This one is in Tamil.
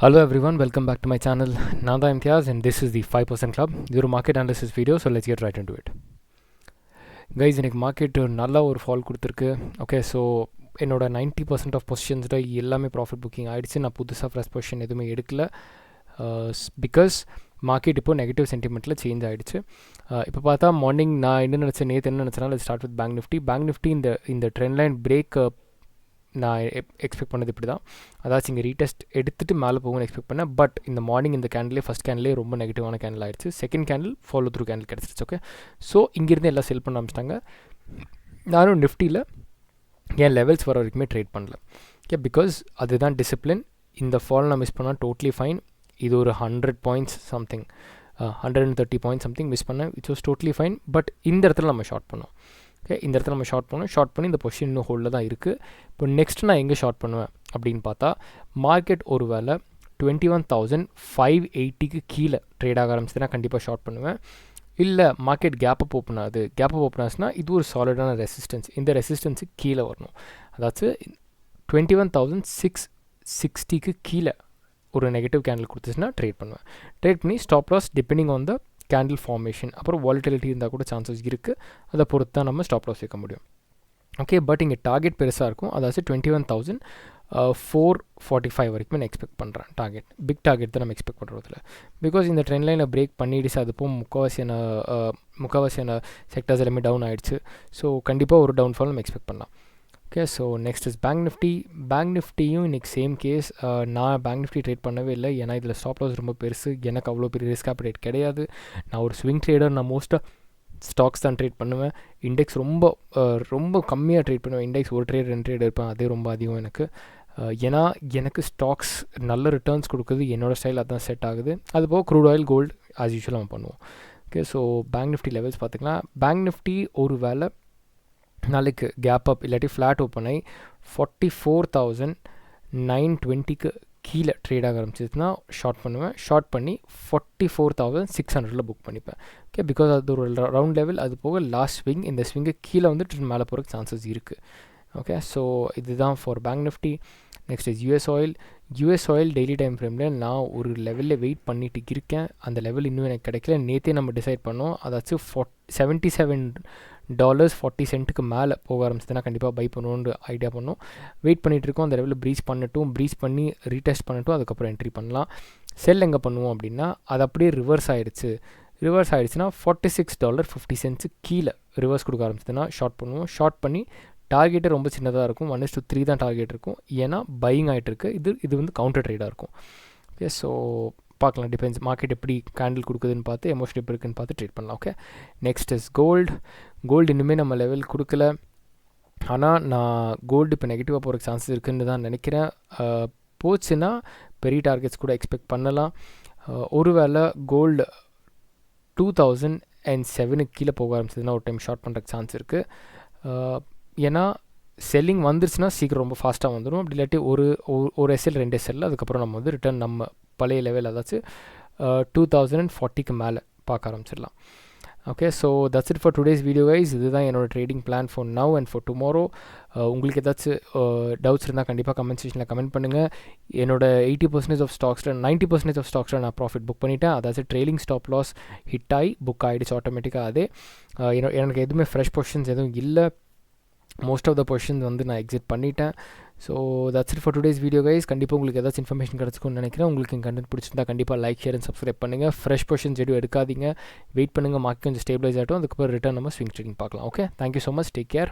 Hello everyone, welcome back to my channel. Nanda Imtiaz and this is the 5% Club. This is a market analysis video, so let's get right into it. Guys, இன்னைக்கு மார்க்கெட் நல்ல ஒரு ஃபால் கொடுத்துருக்கு. ஓகே, ஸோ என்னோட 90% ஆஃப் பொசிஷன்ஸில் எல்லாமே ப்ராஃபிட் புக்கிங் ஆகிடுச்சு. நான் புதுசாக ஃப்ரெஷ் பொசிஷன் எதுவுமே எடுக்கல. பிகாஸ் மார்க்கெட் இப்போ நெகட்டிவ் சென்டிமெண்ட்டில் சேஞ்ச் ஆகிடுச்சு. இப்போ பார்த்தா மார்னிங் நான் என்ன நினச்சேன், நேற்று என்ன நினச்சேன்னா ஸ்டார்ட் வித் பேங்க் நிஃப்டி இந்த ட்ரெண்ட் லைன் பிரேக் நான் எக்ஸ்பெக்ட் பண்ணது இப்படி தான். அதாச்சும் இங்கே ரீடெஸ்ட் எடுத்துகிட்டு மேலே போகும்னு எக்ஸ்பெக்ட் பண்ணேன். பட் இந்த மார்னிங் இந்த கேண்டிலே ஃபஸ்ட் கேண்டிலே ரொம்ப நெகட்டிவான கேண்டில் ஆகிடுச்சு. Second candle follow through candle கிடச்சிருச்சு. ஓகே, ஸோ இங்கேருந்து எல்லாம் செல் பண்ண ஆரம்பிச்சிட்டாங்க. நானும் நிஃப்டியில் என் லெவல்ஸ் வர வரைக்குமே ட்ரேட் பண்ணல. ஓகே, பிகாஸ் அதுதான் டிசிப்ளின். இந்த ஃபால் நான் மிஸ் பண்ணால் டோட்லி ஃபைன். இது ஒரு 100 points something, 130 points something miss பண்ணேன், which was totally fine. But இந்த இடத்துல நம்ம ஷார்ட் பண்ணோம். ஓகே, இந்த இடத்துல நம்ம ஷார்ட் பண்ணி இந்த பொசிஷன் இன்னும் ஹோல்டில் தான் இருக்குது. இப்போ நெக்ஸ்ட் நான் எங்கே ஷார்ட் பண்ணுவேன் அப்படின்னு பார்த்தா, மார்க்கெட் ஒரு வேளை 21,580க்கு கீழே ட்ரேட் ஆக ஆரம்பிச்சுன்னா கண்டிப்பாக ஷார்ட் பண்ணுவேன். இல்லை மார்க்கெட் கேப்பப் ஓப்பன் ஆச்சுன்னா இது ஒரு சாலிடான ரெசிஸ்டன்ஸ். இந்த ரெசிஸ்டன்ஸுக்கு கீழே வரணும். அதாச்சும் 21,660க்கு கீழே ஒரு நெகட்டிவ் கேண்டில் கொடுத்துச்சுன்னா ட்ரேட் பண்ணுவேன். ட்ரேட் பண்ணி stop loss depending on the candle formation, அப்புறம் வாலட்டிலிட்டி இருந்தால் கூட சான்சஸ் இருக்குது. அதை பொறுத்து தான் நம்ம ஸ்டாப் லாஸ் வைக்க முடியும். ஓகே, பட் இங்கே டார்கெட் பெருசாக இருக்கும். அதாச்சும் 21,445 வரைக்கும் நான் எக்ஸ்பெக்ட் பண்ணுறேன். பிக் டார்கெட் தான் நம்ம எக்ஸ்பெக்ட் பண்ணுறதில்ல. பிகாஸ் இந்த ட்ரெண்ட் லைனை பிரேக் பண்ணிடுச்சு. அது போக முக்கால்வாசியான செக்டர்ஸ் எல்லாமே டவுன் ஆகிடுச்சு. ஸோ கண்டிப்பாக ஒரு டவுன்ஃபால் நம்ம எக்ஸ்பெக்ட் பண்ணலாம். Okay, so next is bank நிஃப்டியும் இன்றைக்கி சேம் கேஸ். நான் பேங்க் நிஃப்டி ட்ரேட் பண்ணவே இல்லை. ஏன்னா இதில் ஸ்டாப் லாஸ் ரொம்ப பெருசு. எனக்கு அவ்வளோ பெரிய ரிஸ்க் ஆப்ரேட் கிடையாது. நான் ஒரு ஸ்விங் ட்ரேடர். நான் மோஸ்ட்டாக ஸ்டாக்ஸ் தான் ட்ரேட் பண்ணுவேன். இண்டெக்ஸ் ரொம்ப கம்மியாக ட்ரேட் பண்ணுவேன். இண்டெக்ஸ் ஒரு ட்ரேட் 2 ட்ரேட் இருப்பேன். அதே ரொம்ப அதிகம் எனக்கு. ஏன்னா எனக்கு ஸ்டாக்ஸ் நல்ல ரிட்டர்ன்ஸ் கொடுக்குது. என்னோடய ஸ்டைல் அதுதான் செட் ஆகுது. அதுபோக crude oil, gold as usual நம்ம பண்ணுவோம். Okay, so bank Nifty levels பார்த்துக்கலாம். பேங்க் நிஃப்டி ஒரு வேளை நாளைக்கு கேப் அப் இல்லாட்டி ஃப்ளாட் ஓப்பன் ஆகி 44,920க்கு கீழே ட்ரேட் ஆக ஆரம்பிச்சதுன்னா ஷார்ட் பண்ணுவேன். ஷார்ட் பண்ணி 44,600 புக் பண்ணிப்பேன். ஓகே, பிகாஸ் அது ஒரு ரவுண்ட் லெவல். அது போக லாஸ்ட் ஸ்விங். இந்த ஸ்விங்கு கீழே வந்துட்டு மேலே போகிறதுக்கு சான்சஸ் இருக்குது. ஓகே, ஸோ இதுதான் for bank Nifty. Next is US oil daily time ஃப்ரேமில் நான் ஒரு லெவலில் வெயிட் பண்ணிட்டு இருக்கேன். அந்த லெவல் இன்னும் எனக்கு கிடைக்கல. நேற்றே நம்ம டிசைட் பண்ணோம். அதாச்சும் $77.40 மேலே போக ஆரம்பிச்சதுன்னா கண்டிப்பாக பை பண்ணுவோன்னு ஐடியா பண்ணோம். வெயிட் பண்ணிகிட்டு இருக்கோம். அந்த லெவலில் ப்ரீச் பண்ணி ரீடெஸ்ட் பண்ணட்டும், அதுக்கப்புறம் என்ட்ரி பண்ணலாம். செல் எங்கே பண்ணுவோம் அப்படின்னா, அது அப்படியே ரிவர்ஸ் ஆகிடுச்சுன்னா $46.50 கீழே ரிவர்ஸ் கொடுக்க ஆரம்பிச்சதுன்னா ஷார்ட் பண்ணுவோம். ஷார்ட் பண்ணி டார்கெட்டே ரொம்ப சின்னதாக இருக்கும். 1:3 தான் டார்கெட் இருக்கும். ஏன்னா பையிங் ஆகிட்டு இருக்குது. இது வந்து கவுண்டர் ட்ரேடாக இருக்கும். ஓகே, ஸோ பார்க்கலாம். டிபெண்ட்ஸ் மார்க்கெட் எப்படி கேண்டில் கொடுக்குதுன்னு பார்த்து, எமோஷன் எப்படி இருக்குன்னு பார்த்து ட்ரேட் பண்ணலாம். ஓகே, நெக்ஸ்ட் இஸ் கோல்டு இன்னுமே நம்ம லெவல் கொடுக்கல. ஆனால் நான் கோல்டு இப்போ நெகட்டிவாக போகிறதுக்கு சான்சஸ் இருக்குதுன்னு தான் நினைக்கிறேன். போச்சுன்னா பெரிய டார்கெட்ஸ் கூட எக்ஸ்பெக்ட் பண்ணலாம். ஒருவேளை கோல்டு 2007க்கு கீழே போக ஆரம்பிச்சதுன்னா ஒரு டைம் ஷார்ட் பண்ணுறதுக்கு சான்ஸ் இருக்குது. ஏன்னா செல்லிங் வந்துருச்சுன்னா சீக்கிரம் ரொம்ப ஃபாஸ்ட்டாக வந்துடும். அப்படி இல்லாட்டி ஒரு எஸ்எல் 2 எஸ்எல் அதுக்கப்புறம் நம்ம வந்து ரிட்டர்ன் நம்ம பழைய லெவல் அதாச்சும் 2040க்கு மேலே பார்க்க ஆரம்பிச்சிடலாம். Okay, so that's it for today's video guys. இதுதான் என்னோடய trading plan for now and for tomorrow. உங்களுக்கு ஏதாச்சும் டவுட்ஸ் இருந்தால் கண்டிப்பாக கமெண்ட் செக்ஷனில் கமெண்ட் பண்ணுங்கள். என்னோட 80% ஆஃப் ஸ்டாக்ஸில் 90% ஆஃப் ஸ்டாக்ஸில் நான் ப்ராஃபிட் புக் பண்ணிட்டேன். அதாச்சும் ட்ரெயிலிங் ஸ்டாப் லாஸ் ஹிட் ஆகி புக் ஆகிடுச்சு ஆட்டோமேட்டிக்காக. அதே எனக்கு எதுவுமே ஃப்ரெஷ் பொசிஷன்ஸ் எதுவும் இல்லை. மோஸ்ட் ஆஃப் த பொசிஷன்ஸ் வந்து நான் எக்ஸிட் பண்ணிட்டேன். So that's it for today's video guys. கண்டிப்பாக உங்களுக்கு ஏதாச்சும் இன்ஃபர்மேஷன் கிடச்சிக்கும்னு நினைக்கிறேன். உங்களுக்கு கண்டென்ட் பிடிச்சிருந்தா கண்டிப்பாக லைக், ஷேர் அண்ட் சப்ஸ்கிரைப் பண்ணுங்கள். ஃப்ரெஷ் பொசிஷன்ஸ் எதுவும் எடுக்காதீங்க. வெயிட் பண்ணுங்கள். மார்க்கெட் கொஞ்சம் ஸ்டேபிளைஸ் ஆகட்டும். அதுக்கப்புறம் ரிட்டர்ன் நம்ம ஸ்விங் ட்ரேடிங் பார்க்கலாம். Okay, thank you so much. Take care.